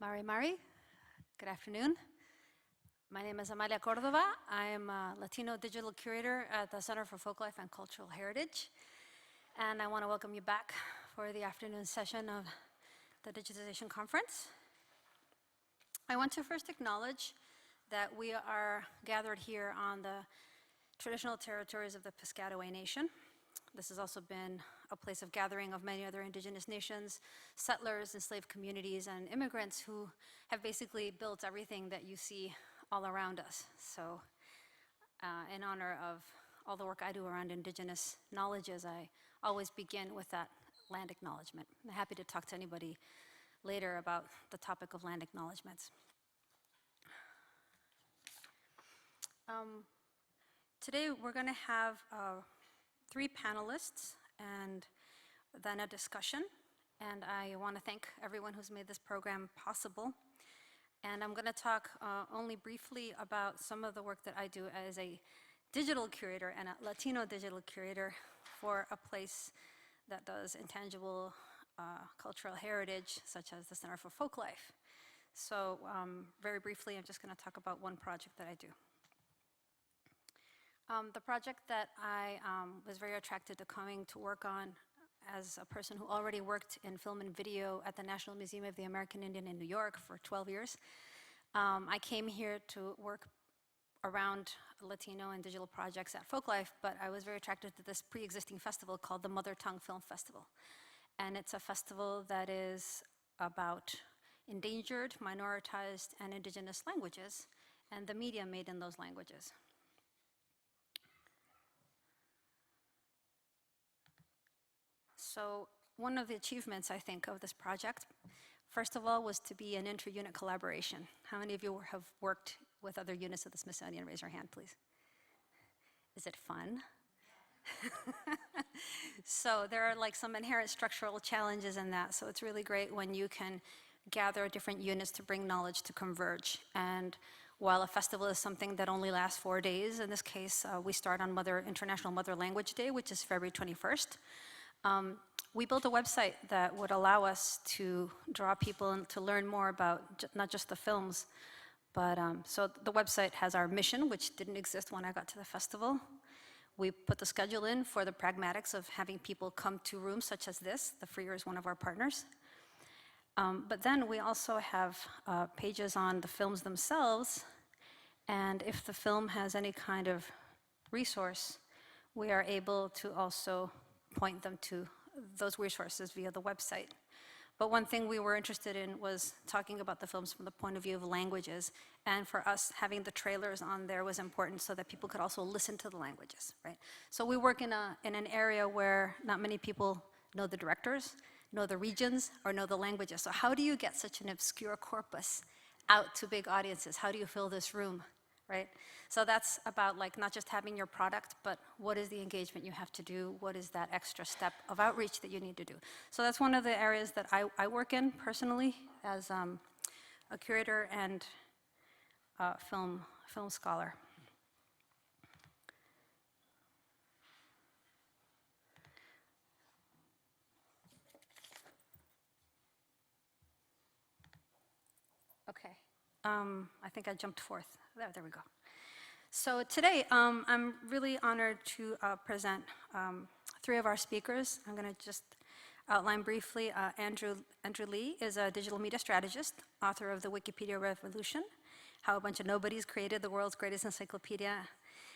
Mari. Good afternoon. My name is Amalia Córdova. I am a Latino digital curator at the Center for Folklife and Cultural Heritage. And I want to welcome you back for the afternoon session of the Digitization Conference. I want to first acknowledge that we are gathered here on the traditional territories of the Piscataway Nation. This has also been a place of gathering of many other indigenous nations, settlers, enslaved communities, and immigrants who have basically built everything that you see all around us. So in honor of all the work I do around indigenous knowledges, I always begin with that land acknowledgement. I'm happy to talk to anybody later about the topic of land acknowledgements. Today we're going to have 3 panelists and then a discussion. And I want to thank everyone who's made this program possible. And I'm going to talk only briefly about some of the work that I do as a digital curator and a Latino digital curator for a place that does intangible cultural heritage, such as the Center for Folklife. So very briefly, I'm just going to talk about one project that I do. The project that I was very attracted to coming to work on as a person who already worked in film and video at the National Museum of the American Indian in New York for 12 years. I came here to work around Latino and digital projects at Folklife, but I was very attracted to this pre-existing festival called the Mother Tongue Film Festival. And it's a festival that is about endangered, minoritized, and indigenous languages, and the media made in those languages. So one of the achievements, I think, of this project, first of all, was to be an inter-unit collaboration. How many of you have worked with other units of the Smithsonian? Raise your hand, please. Is it fun? So there are like some inherent structural challenges in that. So it's really great when you can gather different units to bring knowledge to converge. And while a festival is something that only lasts 4 days, in this case, we start on International Mother Language Day, which is February 21st. We built a website that would allow us to draw people and to learn more about not just the films, but so the website has our mission, which didn't exist when I got to the festival. We put the schedule in for the pragmatics of having people come to rooms such as this. The Freer is one of our partners. But then we also have pages on the films themselves, and if the film has any kind of resource, we are able to also point them to those resources via the website. But one thing we were interested in was talking about the films from the point of view of languages, and for us, having the trailers on there was important so that people could also listen to the languages, right? So we work in an area where not many people know the directors, know the regions, or know the languages. So how do you get such an obscure corpus out to big audiences? How do you fill this room, right? So that's about like not just having your product, but what is the engagement you have to do? What is that extra step of outreach that you need to do? So that's one of the areas that I work in personally as a curator and film scholar. Okay, I think I jumped forth. There we go. So today, I'm really honored to present 3 of our speakers. I'm going to just outline briefly. Andrew Lee is a digital media strategist, author of the Wikipedia Revolution, How a Bunch of Nobodies Created the World's Greatest Encyclopedia.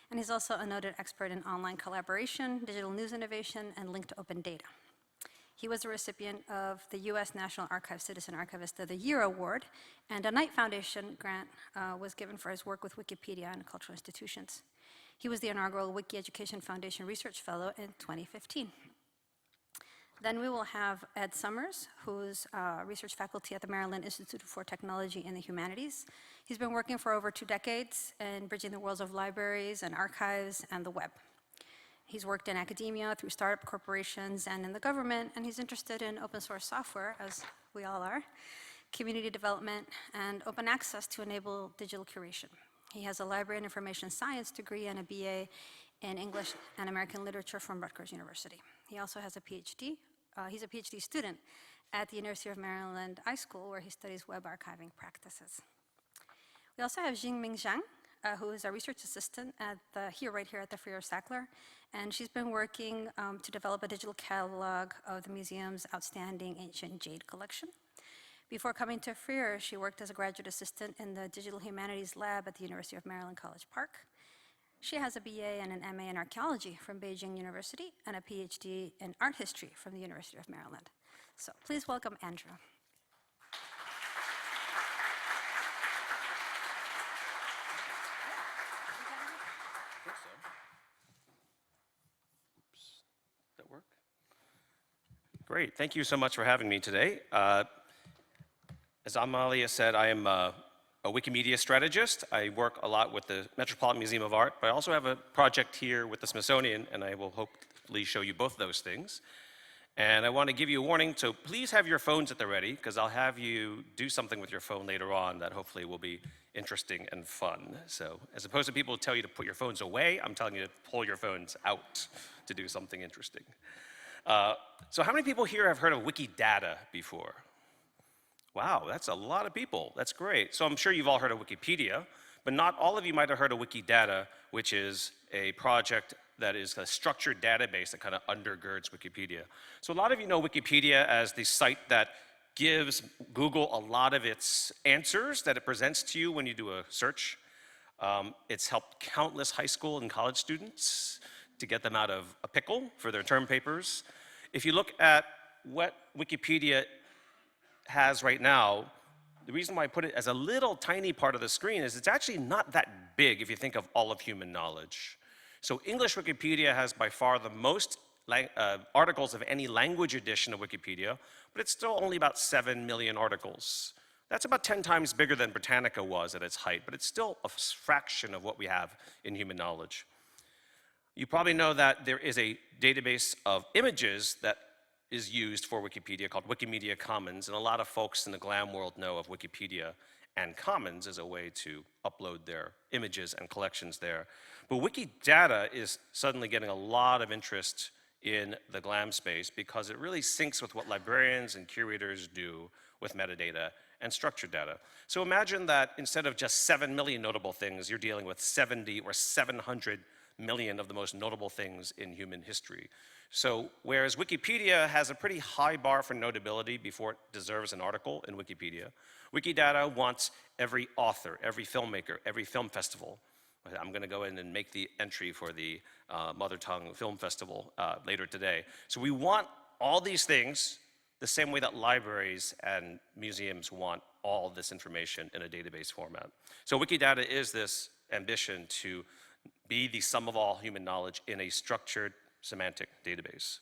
And he's also a noted expert in online collaboration, digital news innovation, and linked open data. He was a recipient of the U.S. National Archives Citizen Archivist of the Year Award, and a Knight Foundation grant was given for his work with Wikipedia and cultural institutions. He was the inaugural Wiki Education Foundation Research Fellow in 2015. Then we will have Ed Summers, who's research faculty at the Maryland Institute for Technology and the Humanities. He's been working for over 2 decades in bridging the worlds of libraries and archives and the web. He's worked in academia, through startup corporations, and in the government, and he's interested in open source software, as we all are, community development, and open access to enable digital curation. He has a library and information science degree and a BA in English and American literature from Rutgers University. He also has a PhD. He's a PhD student at the University of Maryland iSchool, where he studies web archiving practices. We also have Jingmin Zhang, who is a research assistant right here at the Freer-Sackler, and she's been working to develop a digital catalog of the museum's outstanding ancient Jade collection. Before coming to Freer, she worked as a graduate assistant in the Digital Humanities lab at the University of Maryland College Park. She has a BA and an MA in archaeology from Beijing University and a PhD in art history from the University of Maryland. So please welcome Andrew. That work? Great, thank you so much for having me today. As Amalia said, I am a Wikimedia strategist. I work a lot with the Metropolitan Museum of Art, but I also have a project here with the Smithsonian, and I will hopefully show you both those things. And I want to give you a warning, so please have your phones at the ready, because I'll have you do something with your phone later on that hopefully will be interesting and fun. So as opposed to people who tell you to put your phones away, I'm telling you to pull your phones out to do something interesting. So how many people here have heard of Wikidata before? Wow, that's a lot of people. That's great. So I'm sure you've all heard of Wikipedia, but not all of you might have heard of Wikidata, which is a project that is a structured database that kind of undergirds Wikipedia. So a lot of you know Wikipedia as the site that gives Google a lot of its answers that it presents to you when you do a search. It's helped countless high school and college students to get them out of a pickle for their term papers. If you look at what Wikipedia has right now, the reason why I put it as a little tiny part of the screen is it's actually not that big if you think of all of human knowledge. So English Wikipedia has by far the most articles of any language edition of Wikipedia, but it's still only about 7 million articles. That's about 10 times bigger than Britannica was at its height, but it's still a fraction of what we have in human knowledge. You probably know that there is a database of images that is used for Wikipedia called Wikimedia Commons, and a lot of folks in the GLAM world know of Wikipedia and Commons as a way to upload their images and collections there. But Wikidata is suddenly getting a lot of interest in the GLAM space because it really syncs with what librarians and curators do with metadata and structured data. So imagine that instead of just 7 million notable things, you're dealing with 70 or 700 million of the most notable things in human history. So whereas Wikipedia has a pretty high bar for notability before it deserves an article in Wikipedia, Wikidata wants every author, every filmmaker, every film festival. I'm going to go in and make the entry for the Mother Tongue Film Festival later today. So we want all these things the same way that libraries and museums want all this information in a database format. So Wikidata is this ambition to be the sum of all human knowledge in a structured semantic database.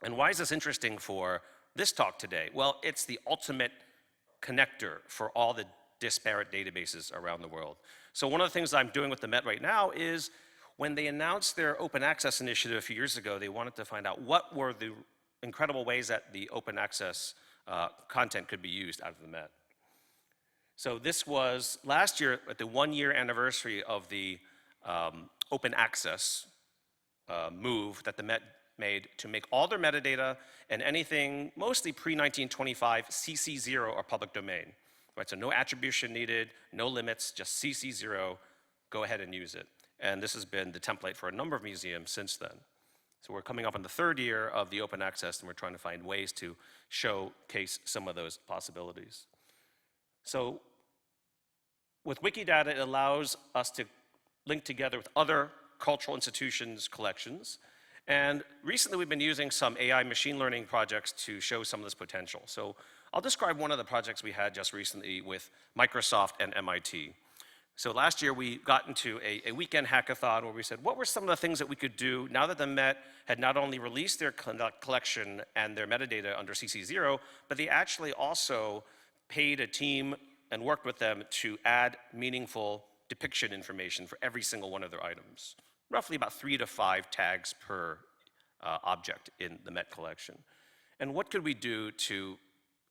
And why is this interesting for this talk today? Well, it's the ultimate connector for all the disparate databases around the world. So one of the things I'm doing with the Met right now is when they announced their open access initiative a few years ago, they wanted to find out what were the incredible ways that the open access content could be used out of the Met. So this was last year at the 1-year anniversary of the open access move that the Met made to make all their metadata and anything mostly pre-1925 CC0 or public domain. Right, so no attribution needed, no limits, just CC0, go ahead and use it. And this has been the template for a number of museums since then. So we're coming up on the 3rd year of the open access, and we're trying to find ways to showcase some of those possibilities. So with Wikidata, it allows us to link together with other cultural institutions' collections. And recently we've been using some AI machine learning projects to show some of this potential. So I'll describe one of the projects we had just recently with Microsoft and MIT. So last year we got into a weekend hackathon where we said, what were some of the things that we could do now that the Met had not only released their collection and their metadata under CC0, but they actually also paid a team and worked with them to add meaningful depiction information for every single one of their items. Roughly about 3 to 5 tags per object in the Met collection. And what could we do to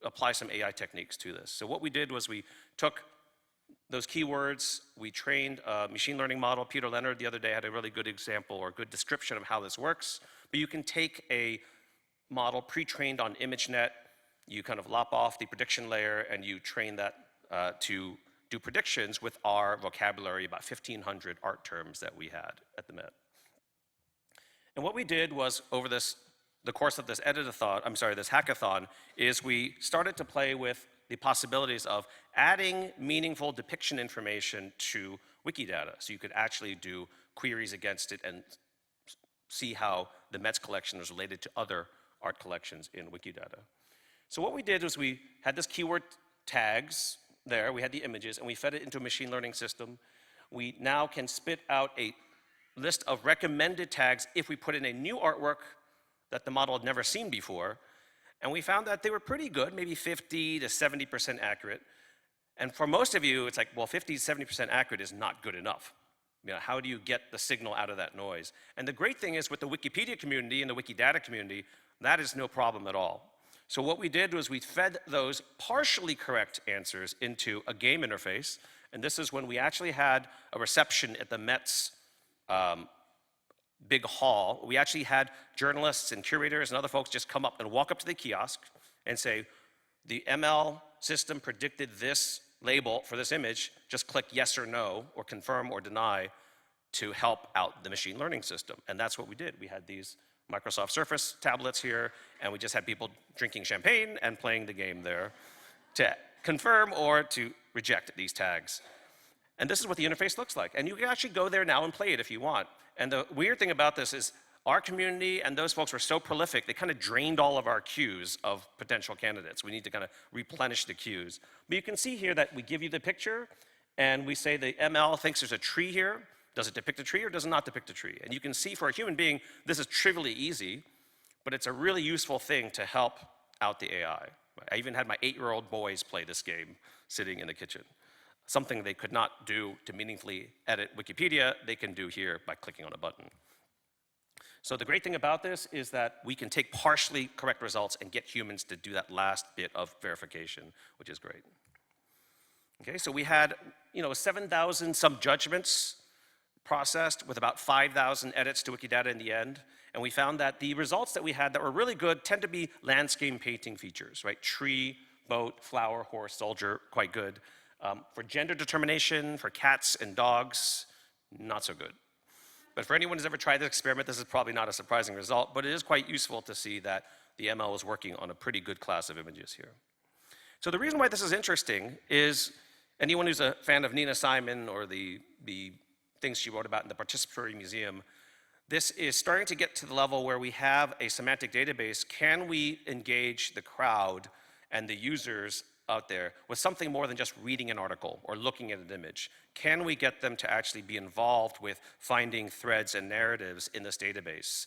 apply some AI techniques to this? So what we did was we took those keywords, we trained a machine learning model. Peter Leonard the other day had a really good example or good description of how this works. But you can take a model pre-trained on ImageNet, you kind of lop off the prediction layer and you train that to do predictions with our vocabulary, about 1,500 art terms that we had at the Met. And what we did was, over the course of this this hackathon, is we started to play with the possibilities of adding meaningful depiction information to Wikidata. So you could actually do queries against it and see how the Met's collection is related to other art collections in Wikidata. So what we did was we had this keyword tags there, we had the images, and we fed it into a machine learning system. We now can spit out a list of recommended tags if we put in a new artwork that the model had never seen before. And we found that they were pretty good, maybe 50 to 70% accurate. And for most of you, it's like, well, 50 to 70% accurate is not good enough. You know, how do you get the signal out of that noise? And the great thing is with the Wikipedia community and the Wikidata community, that is no problem at all. So what we did was we fed those partially correct answers into a game interface. And this is when we actually had a reception at the Met's big hall. We actually had journalists and curators and other folks just come up and walk up to the kiosk and say, the ML system predicted this label for this image, just click yes or no, or confirm or deny to help out the machine learning system. And that's what we did. We had these Microsoft Surface tablets here, and we just had people drinking champagne and playing the game there to confirm or to reject these tags. And this is what the interface looks like. And you can actually go there now and play it if you want. And the weird thing about this is our community and those folks were so prolific, they kind of drained all of our queues of potential candidates. We need to kind of replenish the queues. But you can see here that we give you the picture, and we say the ML thinks there's a tree here. Does it depict a tree or does it not depict a tree? And you can see for a human being, this is trivially easy, but it's a really useful thing to help out the AI. I even had my 8-year-old boys play this game sitting in the kitchen. Something they could not do to meaningfully edit Wikipedia, they can do here by clicking on a button. So the great thing about this is that we can take partially correct results and get humans to do that last bit of verification, which is great. Okay, so we had 7,000 some judgments processed with about 5,000 edits to Wikidata in the end. And we found that the results that we had that were really good tend to be landscape painting features, right? Tree, boat, flower, horse, soldier, quite good. For gender determination, for cats and dogs, not so good. But for anyone who's ever tried this experiment, this is probably not a surprising result, but it is quite useful to see that the ML is working on a pretty good class of images here. So the reason why this is interesting is anyone who's a fan of Nina Simon or the things she wrote about in the Participatory Museum, this is starting to get to the level where we have a semantic database. Can we engage the crowd and the users out there with something more than just reading an article or looking at an image? Can we get them to actually be involved with finding threads and narratives in this database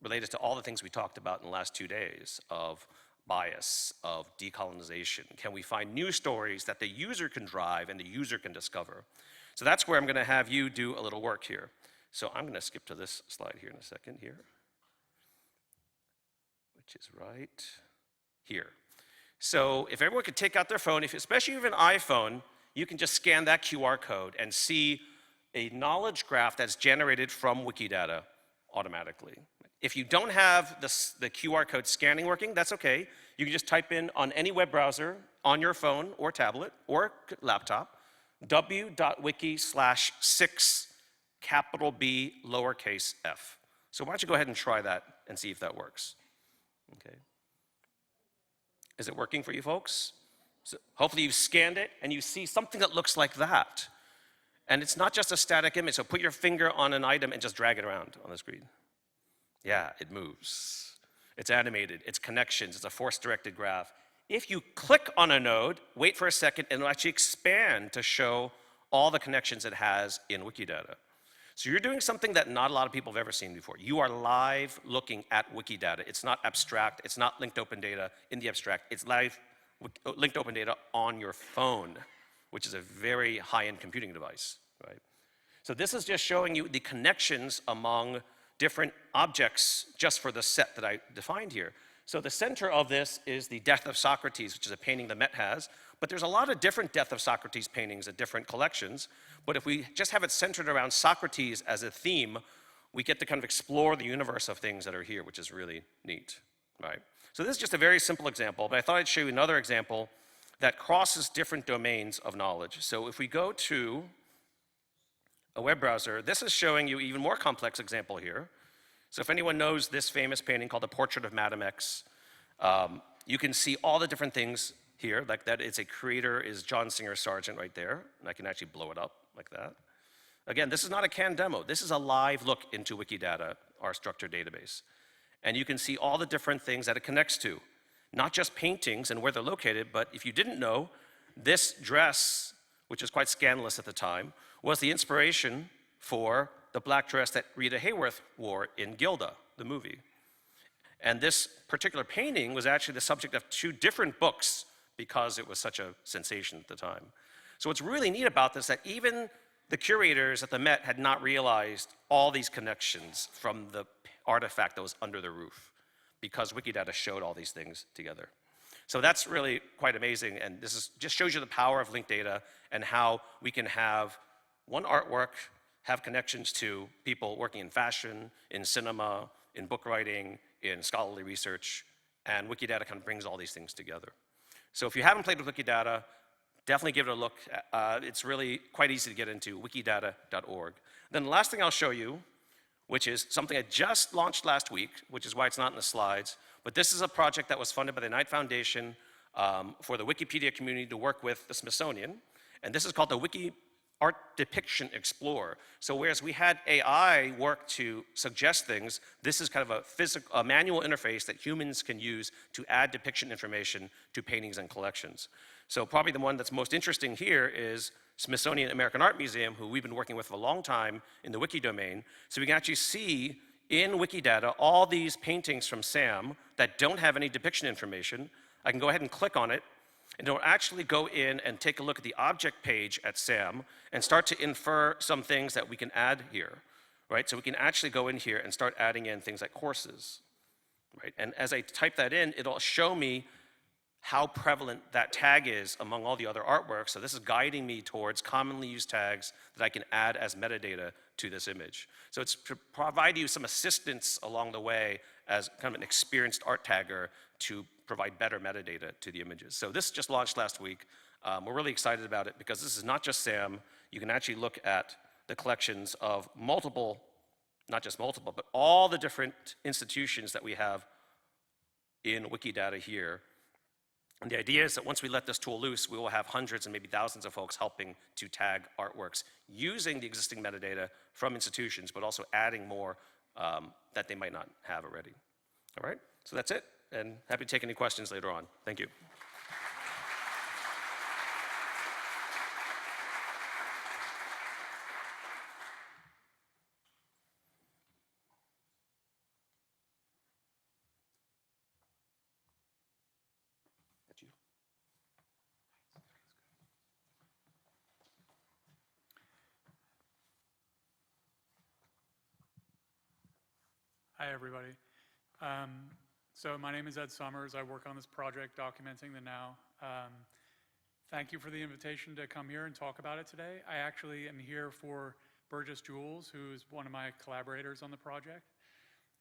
related to all the things we talked about in the last 2 days of bias, of decolonization? Can we find new stories that the user can drive and the user can discover? So that's where I'm going to have you do a little work here. So I'm going to skip to this slide here in a second here, which is right here. So if everyone could take out their phone, especially if you have an iPhone, you can just scan that QR code and see a knowledge graph that's generated from Wikidata automatically. If you don't have the QR code scanning working, that's okay. You can just type in on any web browser on your phone or tablet or laptop, w.wiki/6 capital B lowercase f. So why don't you go ahead and try that and see if that works. Okay. Is it working for you folks? So hopefully you've scanned it and you see something that looks like that. And it's not just a static image, so put your finger on an item and just drag it around on the screen. Yeah, it moves. It's animated, it's connections, it's a force-directed graph. If you click on a node, wait for a second, and it'll actually expand to show all the connections it has in Wikidata. So you're doing something that not a lot of people have ever seen before. You are live looking at Wikidata. It's not abstract, it's not linked open data in the abstract, it's live linked open data on your phone, which is a very high-end computing device, right? So this is just showing you the connections among different objects just for the set that I defined here. So the center of this is the Death of Socrates, which is a painting the Met has, but there's a lot of different Death of Socrates paintings at different collections, but if we just have it centered around Socrates as a theme, we get to kind of explore the universe of things that are here, which is really neat, right? So this is just a very simple example, but I thought I'd show you another example that crosses different domains of knowledge. So if we go to a web browser, this is showing you even more complex example here. So if anyone knows this famous painting called The Portrait of Madame X, you can see all the different things here, like that it's a creator is John Singer Sargent right there, and I can actually blow it up like that. Again, this is not a canned demo. This is a live look into Wikidata, our structured database. And you can see all the different things that it connects to. Not just paintings and where they're located, but if you didn't know, this dress, which was quite scandalous at the time, was the inspiration for the black dress that Rita Hayworth wore in Gilda, the movie. And this particular painting was actually the subject of 2 different books because it was such a sensation at the time. So what's really neat about this is that even the curators at the Met had not realized all these connections from the artifact that was under the roof because Wikidata showed all these things together. So that's really quite amazing, and this just shows you the power of linked data and how we can have one artwork have connections to people working in fashion, in cinema, in book writing, in scholarly research, and Wikidata kind of brings all these things together. So if you haven't played with Wikidata, definitely give it a look. It's really quite easy to get into, wikidata.org. Then the last thing I'll show you, which is something I just launched last week, which is why it's not in the slides, but this is a project that was funded by the Knight Foundation for the Wikipedia community to work with the Smithsonian, and this is called the Wiki Art Depiction Explorer. So whereas we had AI work to suggest things, this is kind of a manual interface that humans can use to add depiction information to paintings and collections. So probably the one that's most interesting here is Smithsonian American Art Museum, who we've been working with for a long time in the wiki domain. So we can actually see in Wikidata all these paintings from Sam that don't have any depiction information. I can go ahead and click on it, and it'll actually go in and take a look at the object page at SAM and start to infer some things that we can add here, right? So we can actually go in here and start adding in things like courses, right? And as I type that in, it'll show me how prevalent that tag is among all the other artworks. So this is guiding me towards commonly used tags that I can add as metadata to this image. So it's to provide you some assistance along the way as kind of an experienced art tagger to provide better metadata to the images. So this just launched last week. We're really excited about it because this is not just SAM. You can actually look at the collections of multiple, not just multiple, but all the different institutions that we have in Wikidata here. And the idea is that once we let this tool loose, we will have hundreds and maybe thousands of folks helping to tag artworks using the existing metadata from institutions, but also adding more that they might not have already. All right, so that's it, and happy to take any questions later on. Thank you. That's you. Hi, everybody. So my name is Ed Summers. I work on this project documenting the now. Thank you for the invitation to come here and talk about it today. I actually am here for Burgess Jules, who is one of my collaborators on the project.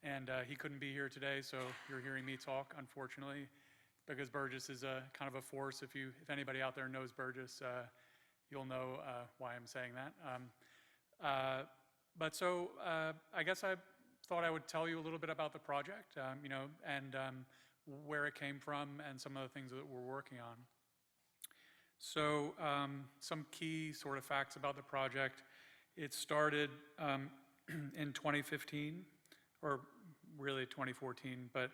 And he couldn't be here today, so you're hearing me talk, unfortunately, because Burgess is a kind of a force. If anybody out there knows Burgess, you'll know why I'm saying that. I guess I thought I would tell you a little bit about the project, and where it came from and some of the things that we're working on. So some key sort of facts about the project. It started in 2015, or really 2014, but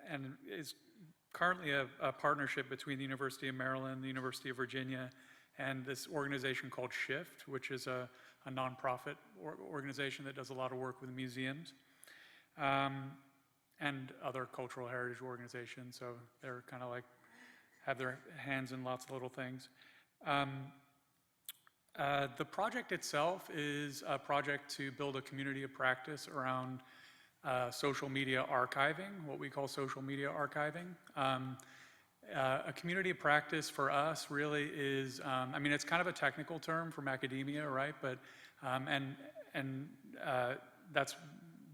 and is currently a partnership between the University of Maryland, the University of Virginia, and this organization called Shift, which is a nonprofit organization that does a lot of work with museums and other cultural heritage organizations. So they're kind of like, have their hands in lots of little things. The project itself is a project to build a community of practice around social media archiving, what we call social media archiving. A community of practice for us really is, it's kind of a technical term from academia, right? But,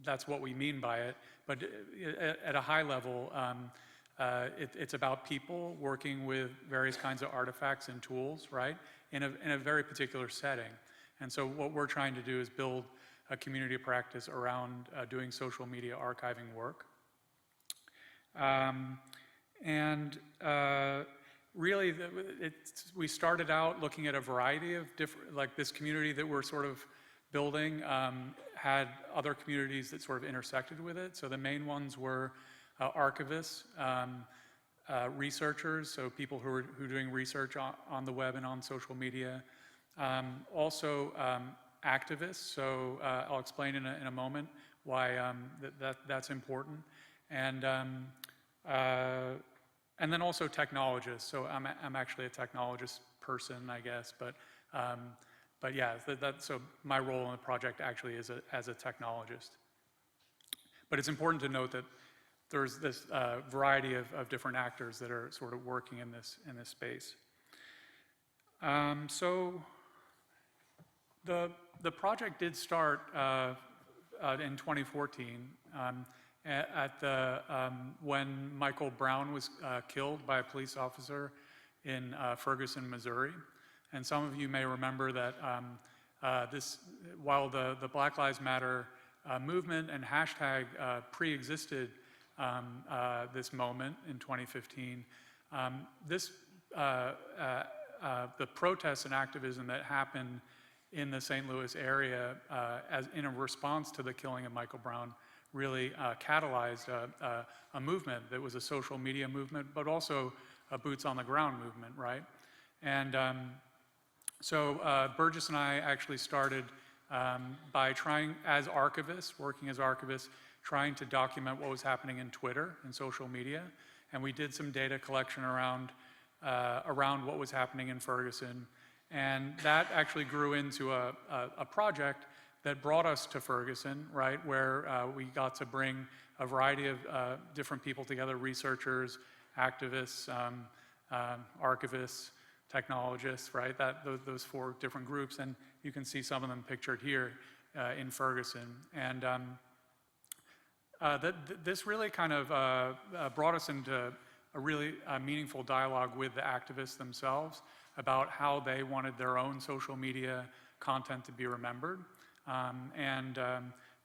that's what we mean by it. but at a high level, it's about people working with various kinds of artifacts and tools, right, in a very particular setting. And so what we're trying to do is build a community of practice around doing social media archiving work. Really, we started out looking at a variety of different, like this community that we're sort of building had other communities that sort of intersected with it. So the main ones were archivists, researchers, so people who are doing research on the web and on social media. Also activists, so I'll explain in a moment why that's important. And then also technologists. So I'm actually a technologist person, I guess, but yeah, so my role in the project actually is as a technologist. But it's important to note that there's this variety of different actors that are sort of working in this space. So the project did start in 2014 when Michael Brown was killed by a police officer in Ferguson, Missouri. And some of you may remember that while the Black Lives Matter movement and hashtag pre-existed this moment in 2015, the protests and activism that happened in the St. Louis area in a response to the killing of Michael Brown really catalyzed a movement that was a social media movement, but also a boots on the ground movement, right? And so Burgess and I actually started by working as archivists, trying to document what was happening in Twitter and social media. And we did some data collection around what was happening in Ferguson. And that actually grew into a project that brought us to Ferguson, right, where we got to bring a variety of different people together, researchers, activists, archivists, technologists, right, those four different groups. And you can see some of them pictured here in Ferguson. And this really kind of brought us into a really meaningful dialogue with the activists themselves about how they wanted their own social media content to be remembered.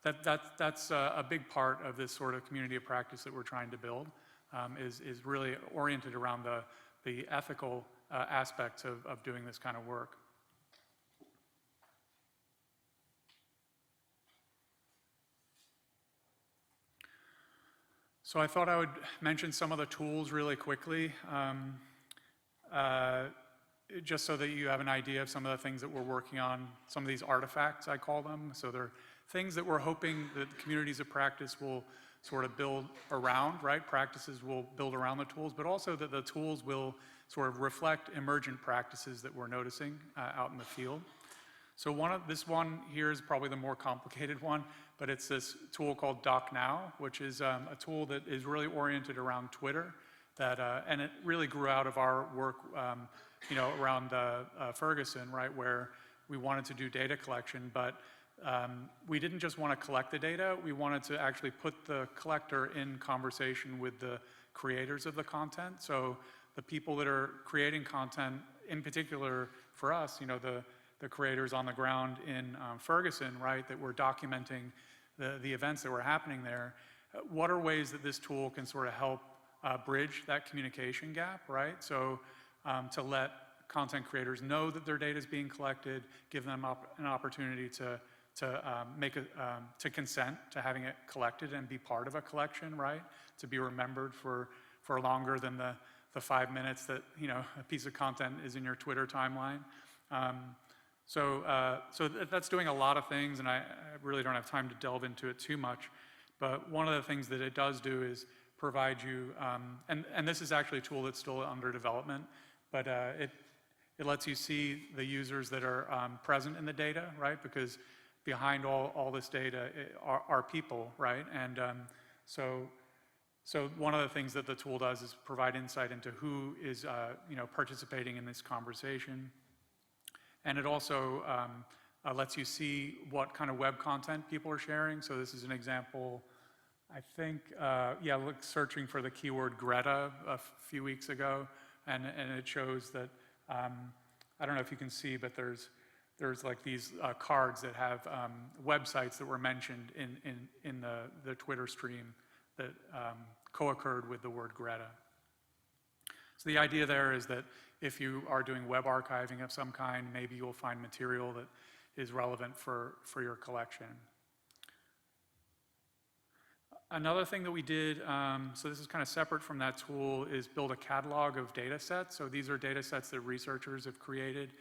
That's a big part of this sort of community of practice that we're trying to build, is really oriented around the ethical aspects of doing this kind of work. So I thought I would mention some of the tools really quickly, just so that you have an idea of some of the things that we're working on, some of these artifacts, I call them. So they're things that we're hoping that communities of practice will sort of build around, right? Practices will build around the tools, but also that the tools will sort of reflect emergent practices that we're noticing out in the field. So this one here is probably the more complicated one, but it's this tool called DocNow, which is a tool that is really oriented around Twitter, and it really grew out of our work around Ferguson, right, where we wanted to do data collection, but we didn't just want to collect the data, we wanted to actually put the collector in conversation with the creators of the content. So the people that are creating content, in particular for us, the creators on the ground in Ferguson, right, that were documenting the events that were happening there, what are ways that this tool can sort of help bridge that communication gap, right? So to let content creators know that their data is being collected, give them an opportunity to consent to having it collected and be part of a collection, right? To be remembered for longer than the 5 minutes that a piece of content is in your Twitter timeline. So that's doing a lot of things, and I really don't have time to delve into it too much. But one of the things that it does do is provide you, and this is actually a tool that's still under development, but it lets you see the users that are present in the data, right? Because behind all this data are people, right? And so one of the things that the tool does is provide insight into who is participating in this conversation. And it also lets you see what kind of web content people are sharing. So this is an example I think, yeah, look, searching for the keyword Greta a few weeks ago, and it shows that, I don't know if you can see, but there's like these cards that have websites that were mentioned in the Twitter stream that co-occurred with the word Greta. So the idea there is that if you are doing web archiving of some kind, maybe you'll find material that is relevant for your collection. Another thing that we did, so this is kind of separate from that tool, is build a catalog of data sets. So these are data sets that researchers have created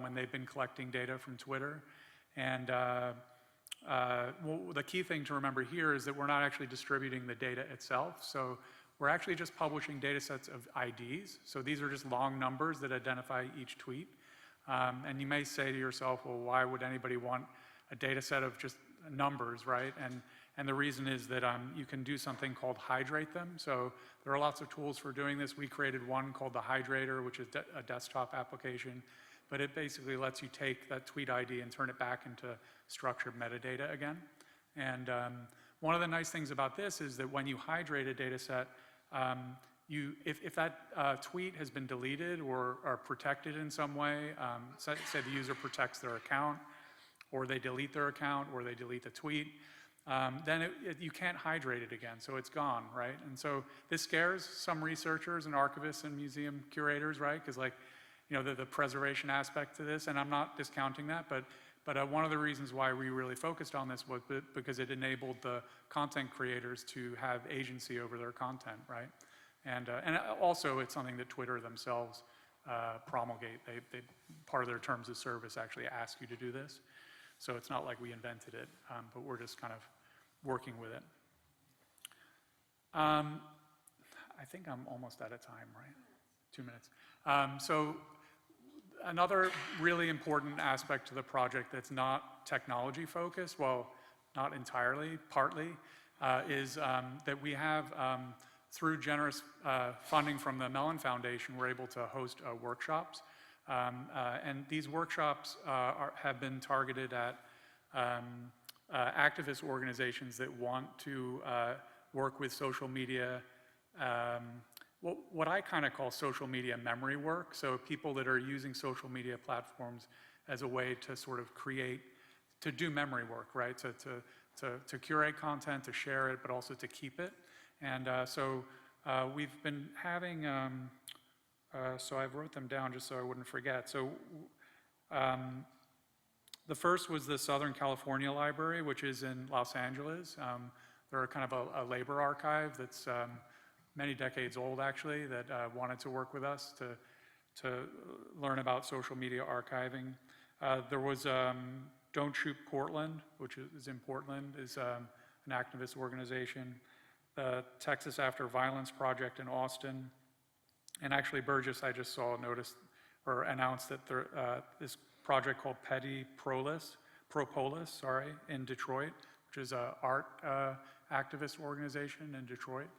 when they've been collecting data from Twitter. And well, the key thing to remember here is that we're not actually distributing the data itself. So we're actually just publishing data sets of IDs. So these are just long numbers that identify each tweet. And you may say to yourself, well, why would anybody want a data set of just numbers, right? And the reason is that you can do something called hydrate them. So there are lots of tools for doing this. We created one called the Hydrator, which is a desktop application. But it basically lets you take that tweet ID and turn it back into structured metadata again. And one of the nice things about this is that when you hydrate a data set, if that tweet has been deleted or protected in some way, say the user protects their account, or they delete their account, or they delete the tweet, then you can't hydrate it again, so it's gone, right? And so this scares some researchers and archivists and museum curators, right? Because like, you know, the preservation aspect to this, and I'm not discounting that, but one of the reasons why we really focused on this was because it enabled the content creators to have agency over their content, right? And also it's something that Twitter themselves promulgate. They part of their terms of service actually ask you to do this. So it's not like we invented it, but we're just kind of working with it. I think I'm almost out of time, right? 2 minutes. So another really important aspect to the project that's not technology focused, well, not entirely, partly, is that we have, through generous funding from the Mellon Foundation, we're able to host workshops. And these workshops have been targeted at activist organizations that want to work with social media, what I kind of call social media memory work. So people that are using social media platforms as a way to sort of create, to do memory work, right? To curate content, to share it, but also to keep it. And so we've been having, so I wrote them down just so I wouldn't forget. So the first was the Southern California Library, which is in Los Angeles. They're kind of a labor archive that's many decades old, actually, that wanted to work with us to learn about social media archiving. There was Don't Shoot Portland, which is in Portland, is an activist organization. The Texas After Violence Project in Austin. And actually, Burgess, I just saw announced that this project called Petty Propolis, in Detroit, which is an art activist organization in Detroit.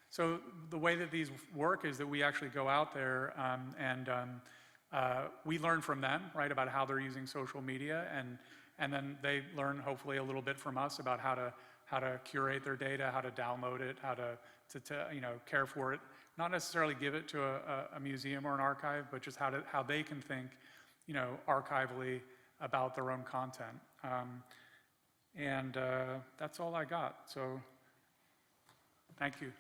So the way that these work is that we actually go out there and we learn from them, right, about how they're using social media, and then they learn hopefully a little bit from us about how to curate their data, how to download it, how to you know, care for it. Not necessarily give it to a museum or an archive, but just how they can think, you know, archivally about their own content. And that's all I got. So thank you.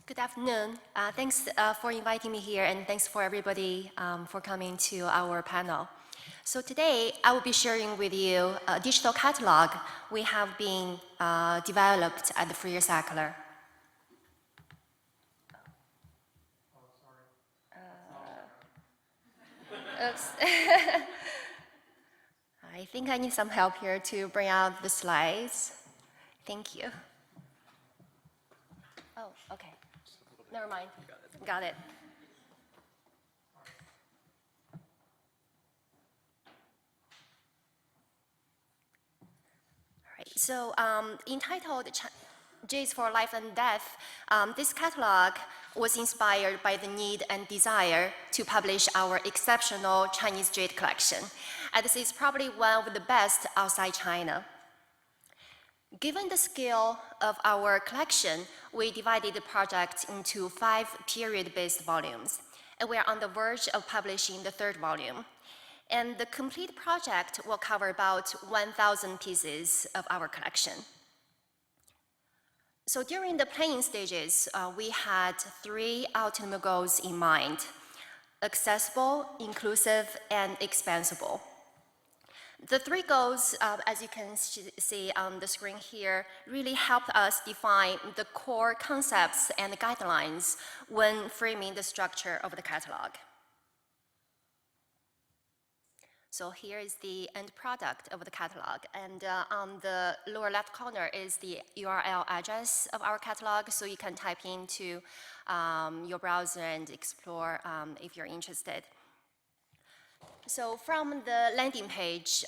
Good afternoon. Thanks for inviting me here, and thanks for everybody for coming to our panel. So today, I will be sharing with you a digital catalog we have been developed at the Freer-Sackler. Oops. I think I need some help here to bring out the slides. Thank you. Oh, okay. Never mind. Got it. All right. So, entitled Jade's for Life and Death, this catalog was inspired by the need and desire to publish our exceptional Chinese jade collection. And this is probably one of the best outside China. Given the scale of our collection, we divided the project into 5 period-based volumes, and we are on the verge of publishing the 3rd volume. And the complete project will cover about 1,000 pieces of our collection. So during the planning stages, we had 3 ultimate goals in mind: accessible, inclusive, and expansible. The 3 goals, as you can see on the screen here, really helped us define the core concepts and guidelines when framing the structure of the catalog. So here is the end product of the catalog, and on the lower left corner is the URL address of our catalog, so you can type into your browser and explore if you're interested. So from the landing page,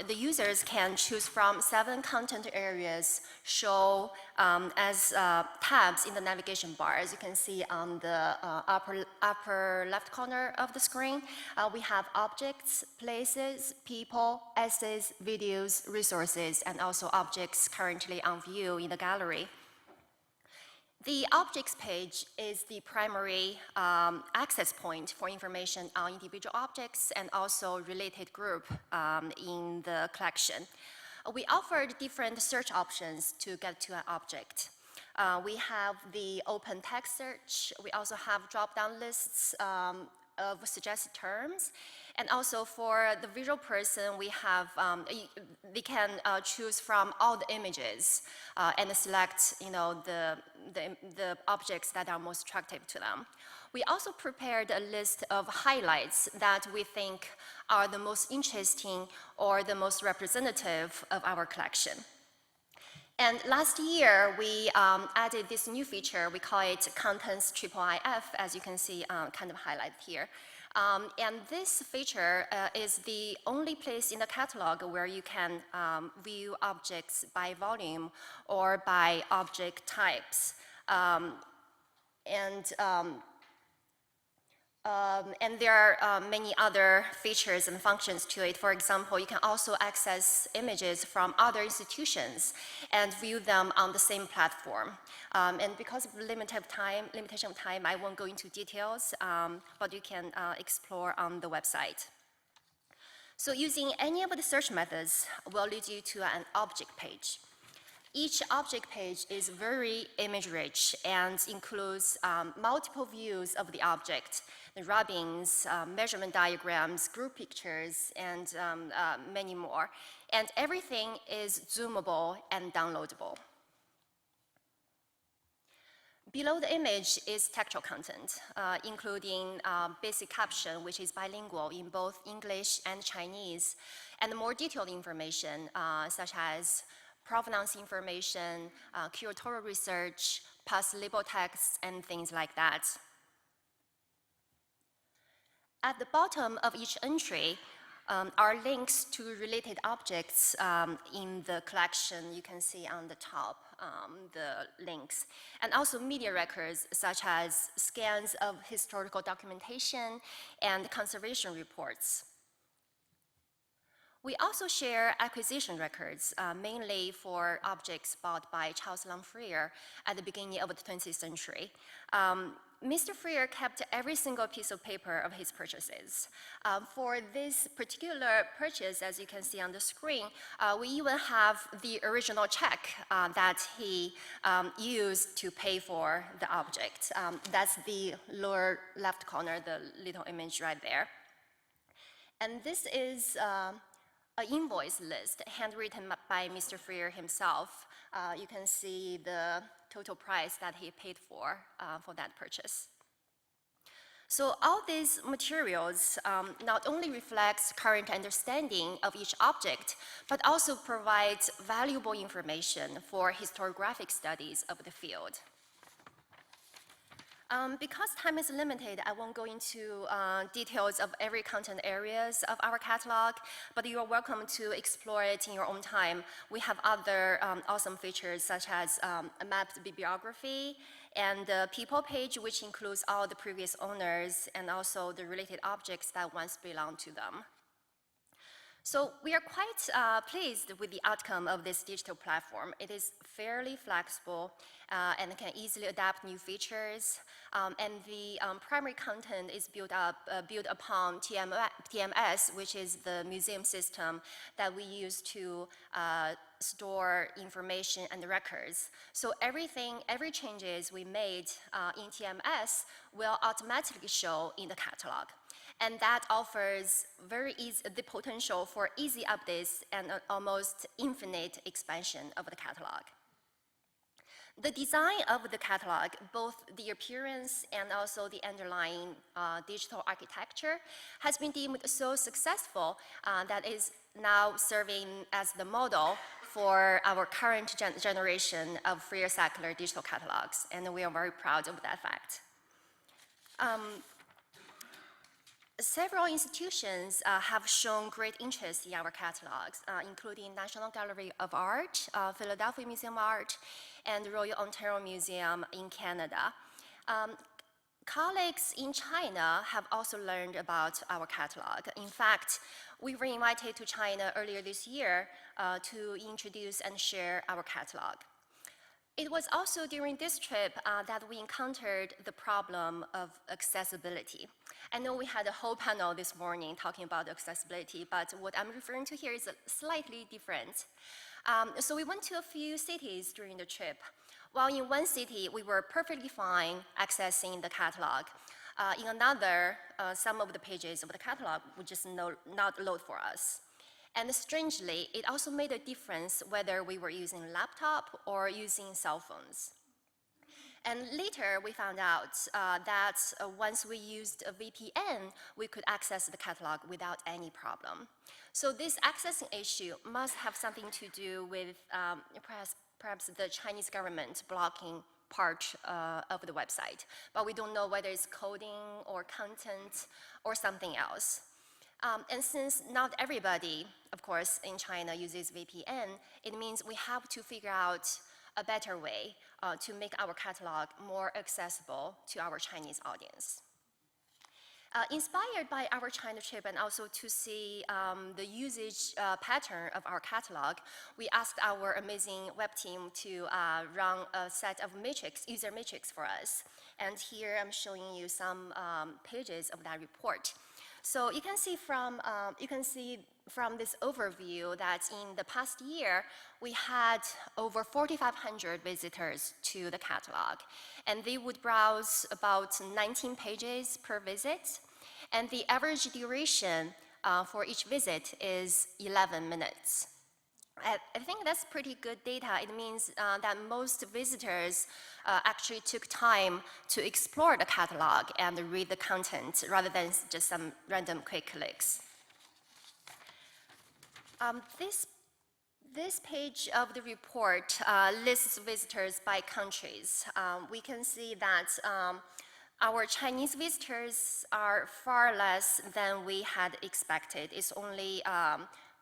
the users can choose from 7 content areas shown as tabs in the navigation bar. As you can see on the upper left corner of the screen, we have objects, places, people, essays, videos, resources, and also objects currently on view in the gallery. The objects page is the primary access point for information on individual objects and also related group in the collection. We offered different search options to get to an object. We have the open text search. We also have drop-down lists of suggested terms. And also for the visual person, we have, they can choose from all the images and select, the objects that are most attractive to them. We also prepared a list of highlights that we think are the most interesting or the most representative of our collection. And last year, we added this new feature. We call it Contents IIIF, as you can see kind of highlighted here. And this feature is the only place in the catalog where you can view objects by volume or by object types. And there are many other features and functions to it. For example, you can also access images from other institutions and view them on the same platform. And because of limitation of time, I won't go into details, but you can explore on the website. So using any of the search methods will lead you to an object page. Each object page is very image-rich and includes multiple views of the object, the rubbings, measurement diagrams, group pictures, and many more. And everything is zoomable and downloadable. Below the image is textual content, including basic caption, which is bilingual in both English and Chinese, and more detailed information, such as provenance information, curatorial research, past label texts, and things like that. At the bottom of each entry are links to related objects in the collection. You can see on the top the links. And also media records, such as scans of historical documentation and conservation reports. We also share acquisition records, mainly for objects bought by Charles Long Freer at the beginning of the 20th century. Mr. Freer kept every single piece of paper of his purchases. For this particular purchase, as you can see on the screen, we even have the original check that he used to pay for the object. That's the lower left corner, the little image right there. And this is an invoice list handwritten by Mr. Freer himself. You can see the total price that he paid for that purchase. So all these materials not only reflects current understanding of each object, but also provides valuable information for historiographic studies of the field. Because time is limited, I won't go into details of every content areas of our catalog, but you are welcome to explore it in your own time. We have other awesome features such as a mapped bibliography and the people page, which includes all the previous owners and also the related objects that once belonged to them. So we are quite pleased with the outcome of this digital platform. It is fairly flexible and can easily adapt new features. And the primary content is built upon TMS, which is the museum system that we use to store information and records. So every changes we made in TMS will automatically show in the catalog. And that offers the potential for easy updates and almost infinite expansion of the catalog. The design of the catalog, both the appearance and also the underlying digital architecture, has been deemed so successful that is now serving as the model for our current generation of Freer-Sackler digital catalogs, and we are very proud of that fact. Several institutions have shown great interest in our catalogs, including National Gallery of Art, Philadelphia Museum of Art, and the Royal Ontario Museum in Canada. Colleagues in China have also learned about our catalog. In fact, we were invited to China earlier this year to introduce and share our catalog. It was also during this trip that we encountered the problem of accessibility. I know we had a whole panel this morning talking about accessibility, but what I'm referring to here is slightly different. So we went to a few cities during the trip. While in one city, we were perfectly fine accessing the catalog. In another, some of the pages of the catalog would just not load for us. And strangely, it also made a difference whether we were using laptop or using cell phones. And later, we found out that once we used a VPN, we could access the catalog without any problem. So this accessing issue must have something to do with perhaps the Chinese government blocking part of the website. But we don't know whether it's coding or content or something else. And since not everybody, of course, in China uses VPN, it means we have to figure out a better way to make our catalog more accessible to our Chinese audience. Inspired by our China trip and also to see the usage pattern of our catalog, we asked our amazing web team to run a set of user metrics for us. And here I'm showing you some pages of that report. So you can see from this overview that in the past year, we had over 4,500 visitors to the catalog, and they would browse about 19 pages per visit, and the average duration for each visit is 11 minutes. I think that's pretty good data. It means that most visitors actually took time to explore the catalog and read the content rather than just some random quick clicks. This page of the report lists visitors by countries. We can see that our Chinese visitors are far less than we had expected. It's only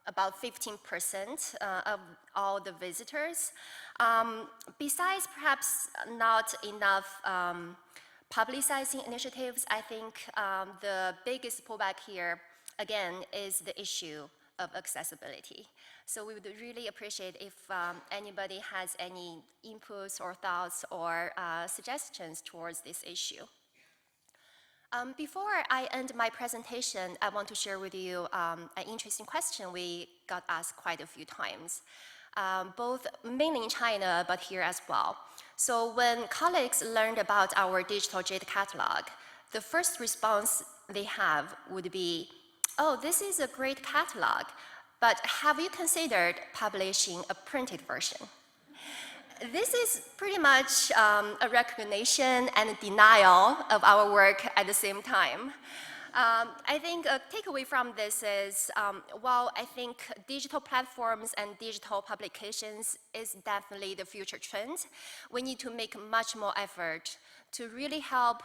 about 15% of all the visitors. Besides perhaps not enough publicizing initiatives, I think the biggest pullback here, again, is the issue of accessibility. So we would really appreciate if anybody has any inputs or thoughts or suggestions towards this issue. Before I end my presentation, I want to share with you an interesting question we got asked quite a few times, both mainly in China, but here as well. So when colleagues learned about our digital Jade catalog, the first response they have would be, oh, this is a great catalog, but have you considered publishing a printed version? This is pretty much a recognition and a denial of our work at the same time. I think a takeaway from this is, while I think digital platforms and digital publications is definitely the future trend, we need to make much more effort to really help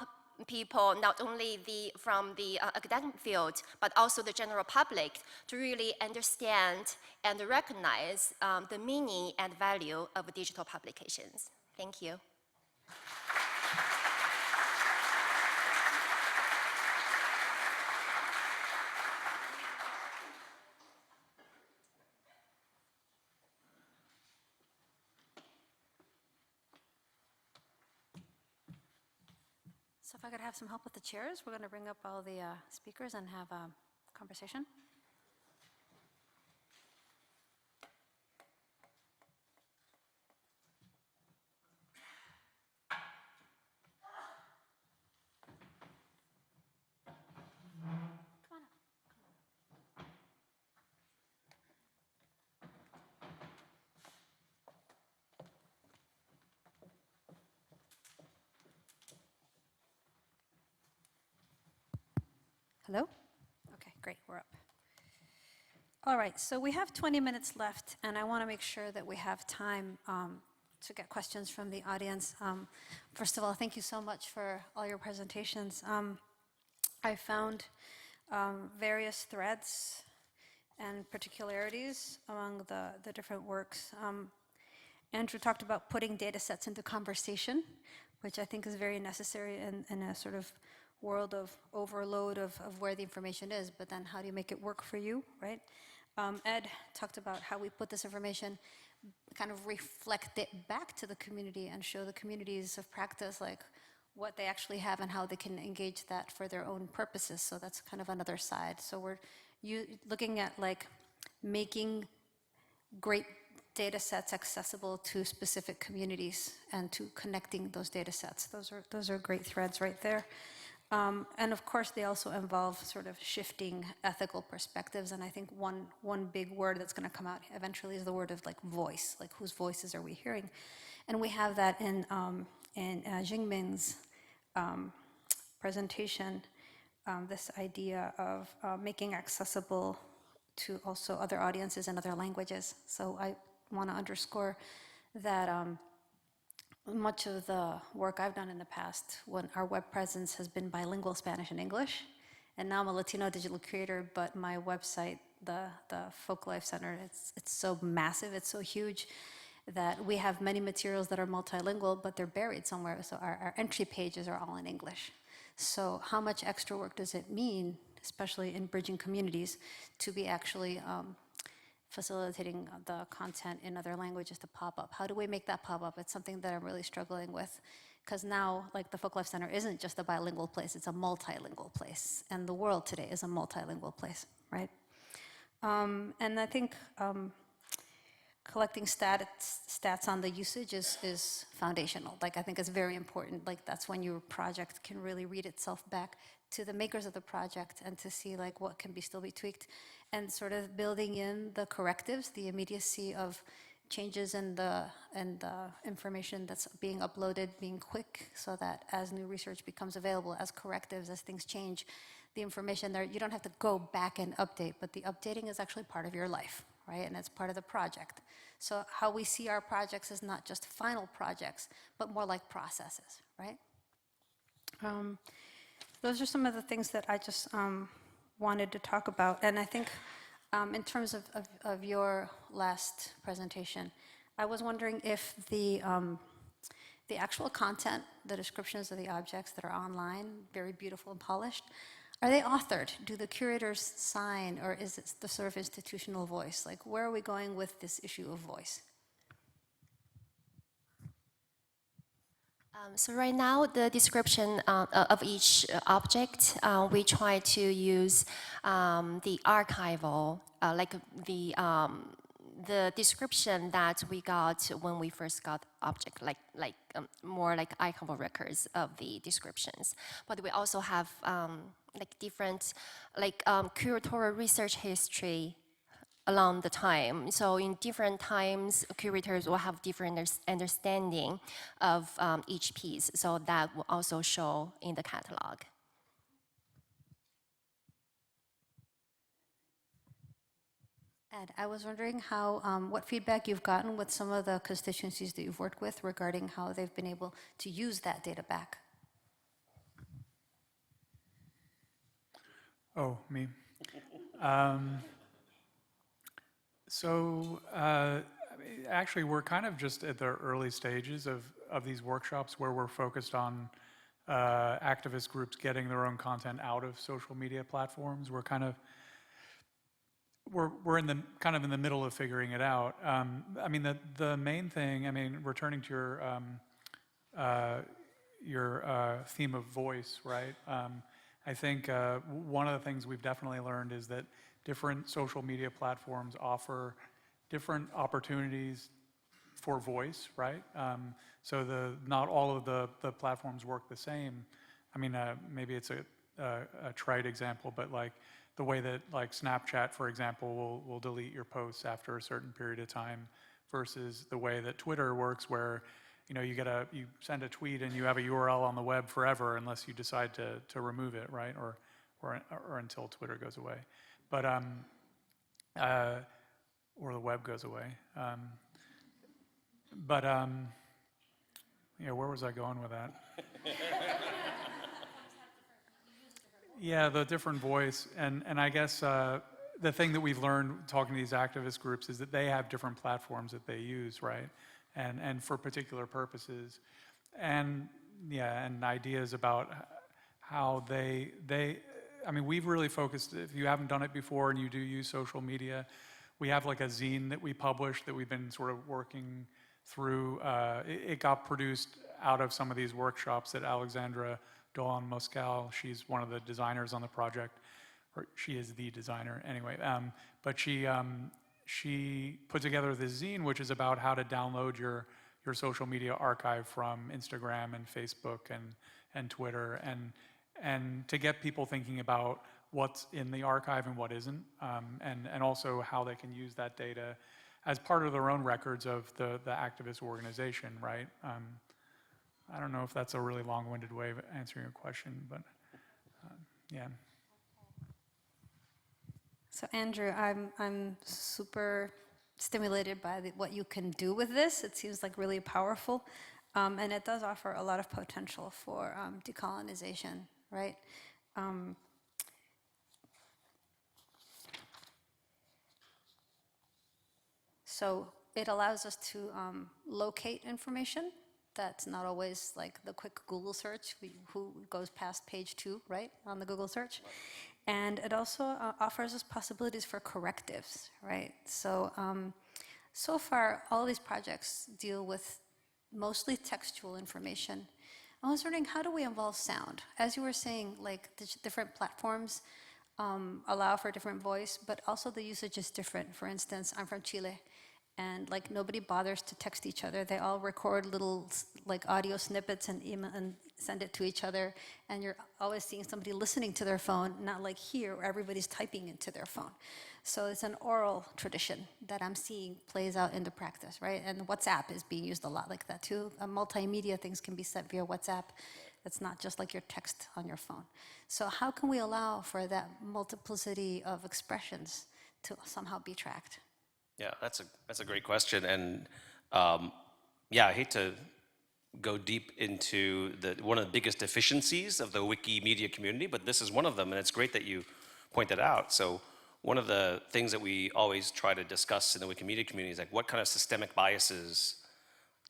people, not only from the academic field, but also the general public, to really understand and recognize the meaning and value of digital publications. Thank you. So if I could have some help with the chairs, we're going to bring up all the speakers and have a conversation. Come on up. Hello? Okay, great, we're up. All right, so we have 20 minutes left, and I want to make sure that we have time to get questions from the audience. First of all, thank you so much for all your presentations. I found various threads and particularities among the different works. Andrew talked about putting data sets into conversation, which I think is very necessary in a sort of world of overload of where the information is, but then how do you make it work for you, right? Ed talked about how we put this information, kind of reflect it back to the community and show the communities of practice like what they actually have and how they can engage that for their own purposes. So that's kind of another side. So we're looking at like making great data sets accessible to specific communities and to connecting those data sets. Those are great threads right there. And of course, they also involve sort of shifting ethical perspectives. And I think one big word that's going to come out eventually is the word of like voice, like whose voices are we hearing? And we have that in Jingmin's presentation, this idea of making accessible to also other audiences and other languages. So I want to underscore that much of the work I've done in the past, when our web presence has been bilingual Spanish and English, and now I'm a Latino digital creator, but my website, the Folklife Center, it's so massive, it's so huge, that we have many materials that are multilingual, but they're buried somewhere, so our entry pages are all in English. So how much extra work does it mean, especially in bridging communities, to be actually facilitating the content in other languages to pop up? How do we make that pop up? It's something that I'm really struggling with, because now, like, the Folklife Center isn't just a bilingual place, it's a multilingual place, and the world today is a multilingual place, right? And I think collecting stats on the usage is foundational. Like, I think it's very important. Like, that's when your project can really read itself back to the makers of the project and to see like what can still be tweaked, and sort of building in the correctives, the immediacy of changes in the information that's being uploaded being quick, so that as new research becomes available, as correctives, as things change, the information there, you don't have to go back and update, but the updating is actually part of your life, right? And it's part of the project. So how we see our projects is not just final projects, but more like processes, right? Those are some of the things that I just wanted to talk about. And I think in terms of your last presentation, I was wondering if the actual content, the descriptions of the objects that are online, very beautiful and polished, are they authored? Do the curators sign, or is it the sort of institutional voice? Like, where are we going with this issue of voice? So right now, the description of each object, we try to use the archival, like the description that we got when we first got object, like more like archival records of the descriptions. But we also have like different, like curatorial research history along the time. So in different times, curators will have different understanding of each piece. So that will also show in the catalog. Ed, I was wondering how, what feedback you've gotten with some of the constituencies that you've worked with regarding how they've been able to use that data back. Oh, me. Actually, we're kind of just at the early stages of these workshops where we're focused on activist groups getting their own content out of social media platforms. We're in the middle of figuring it out. I mean, the main thing, I mean, returning to your theme of voice, right? I think one of the things we've definitely learned is that different social media platforms offer different opportunities for voice, right? So not all of the platforms work the same. I mean, maybe it's a trite example, but like the way that like Snapchat, for example, will delete your posts after a certain period of time versus the way that Twitter works where you send a tweet and you have a URL on the web forever unless you decide to remove it, right? Or until Twitter goes away. But or the web goes away. Where was I going with that? Yeah, the different voice. And I guess the thing that we've learned talking to these activist groups is that they have different platforms that they use, right? And for particular purposes. And ideas about how I mean, we've really focused, if you haven't done it before and you do use social media, we have like a zine that we published that we've been sort of working through. It got produced out of some of these workshops that Alexandra Dolan Moscal, she's one of the designers on the project, or she is the designer anyway, but she put together this zine, which is about how to download your social media archive from Instagram and Facebook and Twitter, and to get people thinking about what's in the archive and what isn't, and also how they can use that data as part of their own records of the activist organization, right? I don't know if that's a really long-winded way of answering your question, but yeah. So Andrew, I'm super stimulated by what you can do with this. It seems like really powerful, and it does offer a lot of potential for decolonization, right? So it allows us to locate information. That's not always like the quick Google search, who goes past page 2, right, on the Google search. And it also offers us possibilities for correctives, right? So, so far, all these projects deal with mostly textual information. I was wondering, how do we involve sound? As you were saying, like the different platforms allow for different voice, but also the usage is different. For instance, I'm from Chile, and like nobody bothers to text each other. They all record little like audio snippets and email and send it to each other, and you're always seeing somebody listening to their phone, not like here where everybody's typing into their phone. So it's an oral tradition that I'm seeing plays out in the practice, right? And WhatsApp is being used a lot like that too. Multimedia things can be sent via WhatsApp. It's not just like your text on your phone. So how can we allow for that multiplicity of expressions to somehow be tracked? Yeah, that's a great question, and I hate to go deep into one of the biggest deficiencies of the Wikimedia community, but this is one of them, and it's great that you point that out. So one of the things that we always try to discuss in the Wikimedia community is like, what kind of systemic biases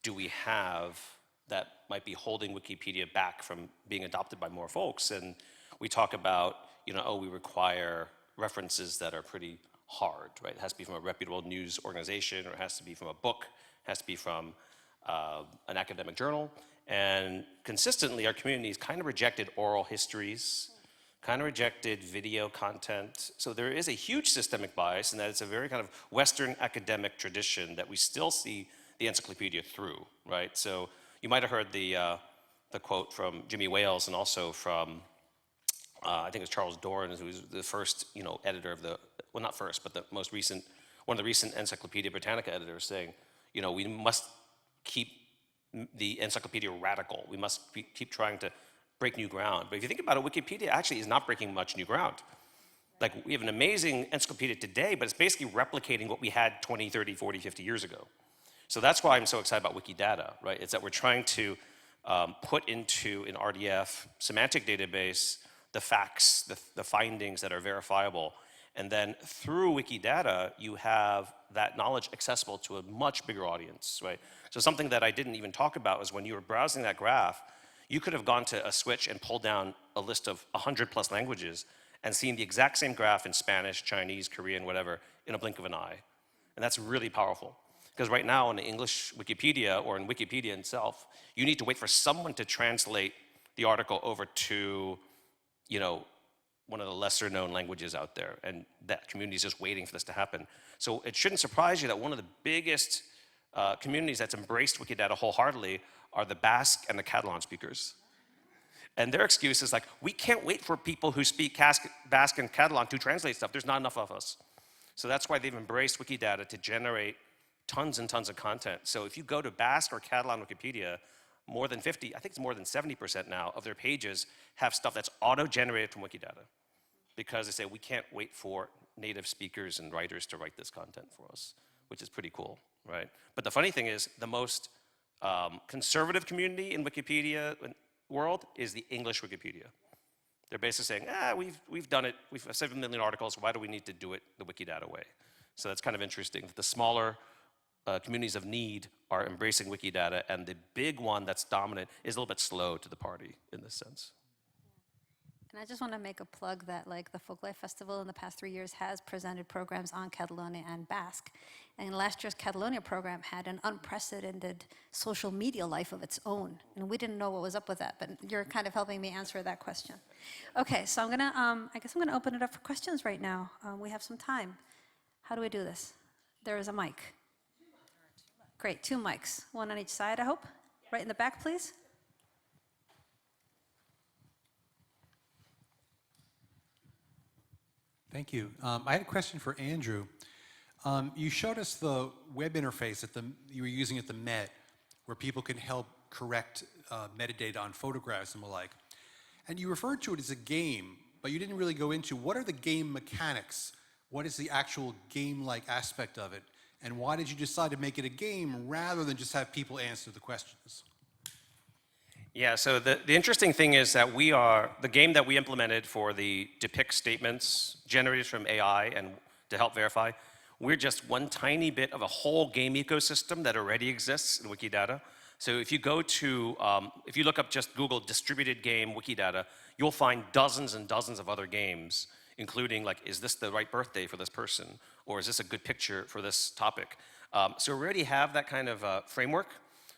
do we have that might be holding Wikipedia back from being adopted by more folks? And we talk about, we require references that are pretty hard, right? It has to be from a reputable news organization, or it has to be from a book, it has to be from an academic journal. And consistently, our communities kind of rejected oral histories, kind of rejected video content. So there is a huge systemic bias in that it's a very kind of Western academic tradition that we still see the encyclopedia through, right? So you might have heard the quote from Jimmy Wales, and also from I think it was Charles Doran, who was the first, editor of well, not first, but one of the recent Encyclopedia Britannica editors, saying, we must keep the encyclopedia radical. We must keep trying to break new ground. But if you think about it, Wikipedia actually is not breaking much new ground. Like, we have an amazing encyclopedia today, but it's basically replicating what we had 20, 30, 40, 50 years ago. So that's why I'm so excited about Wikidata, right? It's that we're trying to put into an RDF semantic database the facts, the findings that are verifiable. And then through Wikidata, you have that knowledge accessible to a much bigger audience, right? So something that I didn't even talk about was when you were browsing that graph, you could have gone to a switch and pulled down a list of 100+ languages and seen the exact same graph in Spanish, Chinese, Korean, whatever, in a blink of an eye. And that's really powerful. Because right now in the English Wikipedia or in Wikipedia itself, you need to wait for someone to translate the article over to, you know, one of the lesser known languages out there. And that community is just waiting for this to happen. So it shouldn't surprise you that one of the biggest communities that's embraced Wikidata wholeheartedly are the Basque and the Catalan speakers. And their excuse is like, we can't wait for people who speak Basque and Catalan to translate stuff. There's not enough of us. So that's why they've embraced Wikidata to generate tons and tons of content. So if you go to Basque or Catalan Wikipedia, more than 50, I think it's more than 70% now of their pages have stuff that's auto-generated from Wikidata. Because they say, we can't wait for native speakers and writers to write this content for us, which is pretty cool, right? But the funny thing is, the most conservative community in Wikipedia world is the English Wikipedia. They're basically saying, we've done it, we've 7 million articles, why do we need to do it the Wikidata way? So that's kind of interesting. The smaller communities of need are embracing Wikidata, and the big one that's dominant is a little bit slow to the party in this sense. And I just want to make a plug that like the Folklife Festival in the past 3 years has presented programs on Catalonia and Basque. And last year's Catalonia program had an unprecedented social media life of its own. And we didn't know what was up with that, but you're kind of helping me answer that question. Okay, so I guess I'm gonna open it up for questions right now. We have some time. How do we do this? There is a mic. Great, 2 mics, 1 on each side, I hope. Right in the back, please. Thank you. I had a question for Andrew. You showed us the web interface that you were using at the Met, where people can help correct metadata on photographs and the like. And you referred to it as a game, but you didn't really go into what are the game mechanics? What is the actual game-like aspect of it? And why did you decide to make it a game rather than just have people answer the questions? Yeah, so the interesting thing is that the game that we implemented for the depict statements generated from AI and to help verify, we're just one tiny bit of a whole game ecosystem that already exists in Wikidata. So if you go to, if you look up just Google distributed game Wikidata, you'll find dozens and dozens of other games, including like, is this the right birthday for this person? Or is this a good picture for this topic? So we already have that kind of framework.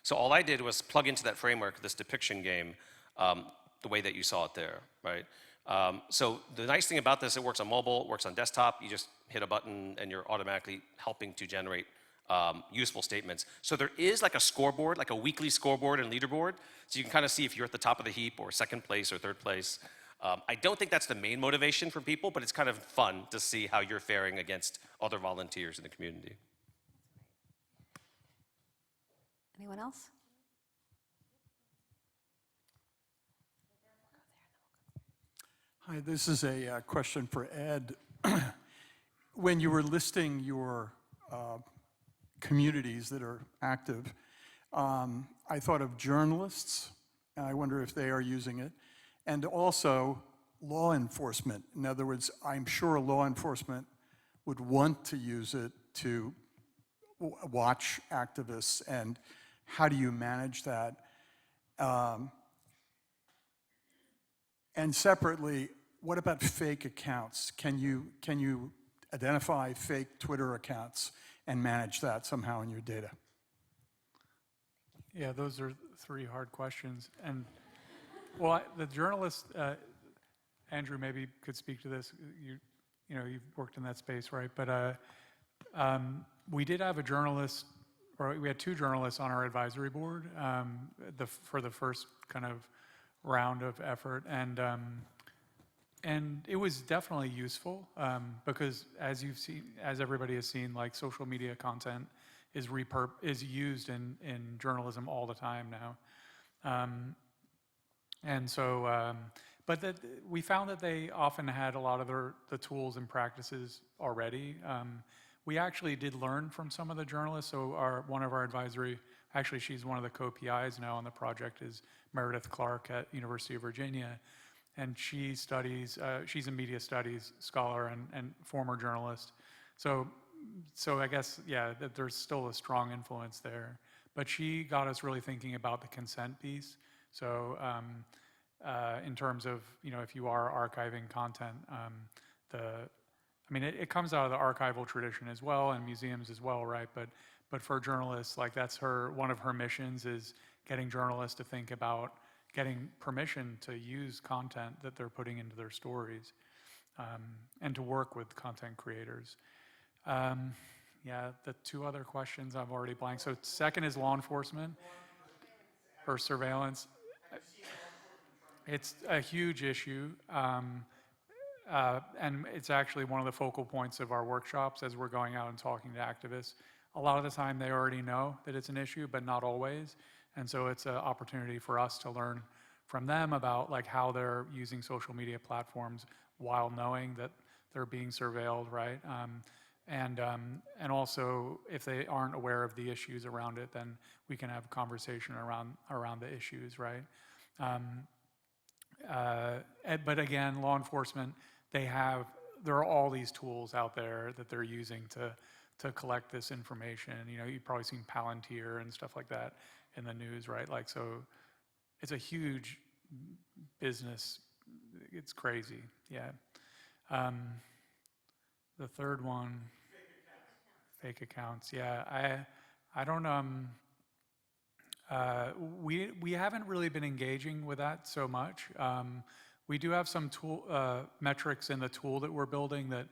So all I did was plug into that framework, this depiction game, the way that you saw it there, right? So the nice thing about this, it works on mobile, it works on desktop. You just hit a button and you're automatically helping to generate useful statements. So there is like a scoreboard, like a weekly scoreboard and leaderboard. So you can kind of see if you're at the top of the heap or second place or third place. I don't think that's the main motivation for people, but it's kind of fun to see how you're faring against other volunteers in the community. Anyone else? Hi, this is a question for Ed. When you were listing your communities that are active, I thought of journalists, and I wonder if they are using it, and also law enforcement. In other words, I'm sure law enforcement would want to use it to watch activists, and how do you manage that? And separately, what about fake accounts? Can you identify fake Twitter accounts and manage that somehow in your data? Yeah, those are 3 hard questions. And well, the journalist, Andrew maybe could speak to this. You know, you've worked in that space, right? But we did have a journalist, or we had 2 journalists on our advisory board for the first kind of round of effort, and it was definitely useful because as everybody has seen, like social media content is used in journalism all the time now, and so But that we found that they often had a lot of the tools and practices already. We actually did learn from some of the journalists. So one of our advisory, actually she's one of the co-PIs now on the project, is Meredith Clark at University of Virginia. And she studies, she's a media studies scholar and former journalist. So I guess, yeah, that there's still a strong influence there. But she got us really thinking about the consent piece. So in terms of, if you are archiving content, it comes out of the archival tradition as well, and museums as well, right? But for journalists, like that's one of her missions is getting journalists to think about getting permission to use content that they're putting into their stories, and to work with content creators. Yeah, the two other questions I've already blanked. So second is law enforcement or surveillance. It's a huge issue. And it's actually one of the focal points of our workshops as we're going out and talking to activists. A lot of the time they already know that it's an issue, but not always. And so it's an opportunity for us to learn from them about like how they're using social media platforms while knowing that they're being surveilled, right? And also if they aren't aware of the issues around it, then we can have a conversation around the issues, right? But again, law enforcement, there are all these tools out there that they're using to collect this information. You've probably seen Palantir and stuff like that in the news, right? Like, so it's a huge business. It's crazy, yeah. The third one, fake accounts. Yeah, I don't, we haven't really been engaging with that so much. We do have some metrics in the tool that we're building that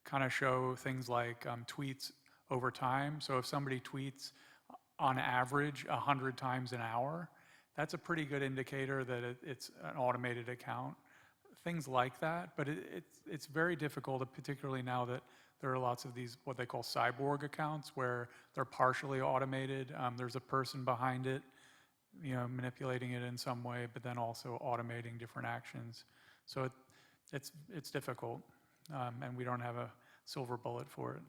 kind of show things like tweets over time. So if somebody tweets on average 100 times an hour, that's a pretty good indicator that it's an automated account. Things like that, but it's very difficult, particularly now that there are lots of these, what they call cyborg accounts, where they're partially automated. There's a person behind it, manipulating it in some way, but then also automating different actions. So it's difficult, and we don't have a silver bullet for it.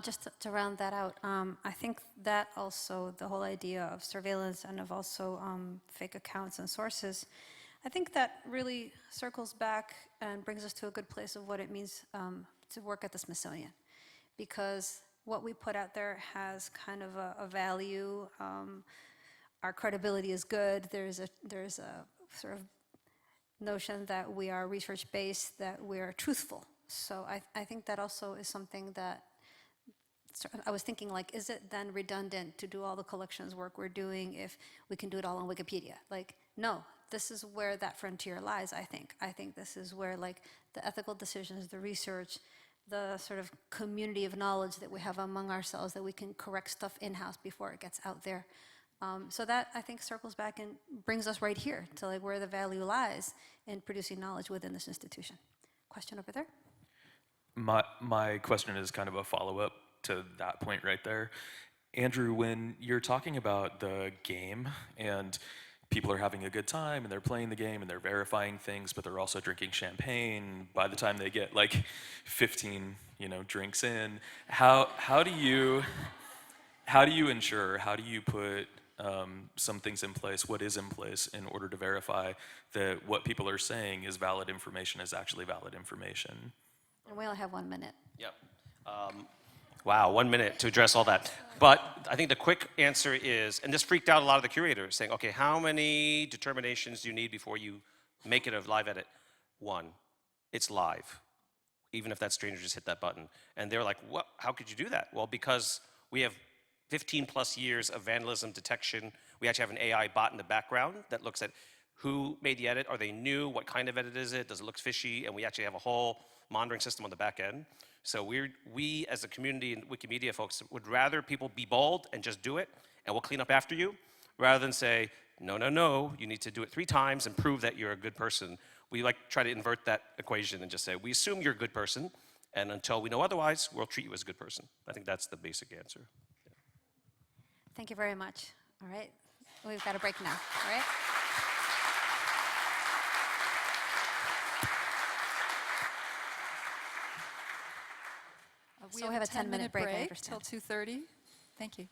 Just to round that out, I think that also the whole idea of surveillance and of also fake accounts and sources, I think that really circles back and brings us to a good place of what it means to work at the Smithsonian. Because what we put out there has kind of a value. Our credibility is good. There's a sort of notion that we are research-based, that we are truthful. So I think that also is something that I was thinking, like, is it then redundant to do all the collections work we're doing if we can do it all on Wikipedia? Like, no, this is where that frontier lies, I think. I think this is where, like, the ethical decisions, the research, the sort of community of knowledge that we have among ourselves, that we can correct stuff in-house before it gets out there. So that, I think, circles back and brings us right here to, like, where the value lies in producing knowledge within this institution. Question over there? My question is kind of a follow-up to that point right there. Andrew, when you're talking about the game and people are having a good time and they're playing the game and they're verifying things, but they're also drinking champagne by the time they get like 15, drinks in, how do you ensure, how do you put some things in place, what is in place in order to verify that what people are saying is valid information is actually valid information? And we only have 1 minute. Yep. Wow, 1 minute to address all that. But I think the quick answer is, and this freaked out a lot of the curators, saying, okay, how many determinations do you need before you make it a live edit? 1, it's live, even if that stranger just hit that button. And they're like, what? How could you do that? Well, because we have 15 plus years of vandalism detection. We actually have an AI bot in the background that looks at who made the edit. Are they new? What kind of edit is it? Does it look fishy? And we actually have a whole monitoring system on the back end. So we as a community and Wikimedia folks would rather people be bold and just do it, and we'll clean up after you, rather than say, no, you need to do it 3 times and prove that you're a good person. We try to invert that equation and just say, we assume you're a good person, and until we know otherwise, we'll treat you as a good person. I think that's the basic answer. Thank you very much. All right, we've got a break now, all right? So we have a 10-minute break, I understand. Till 2:30. Thank you.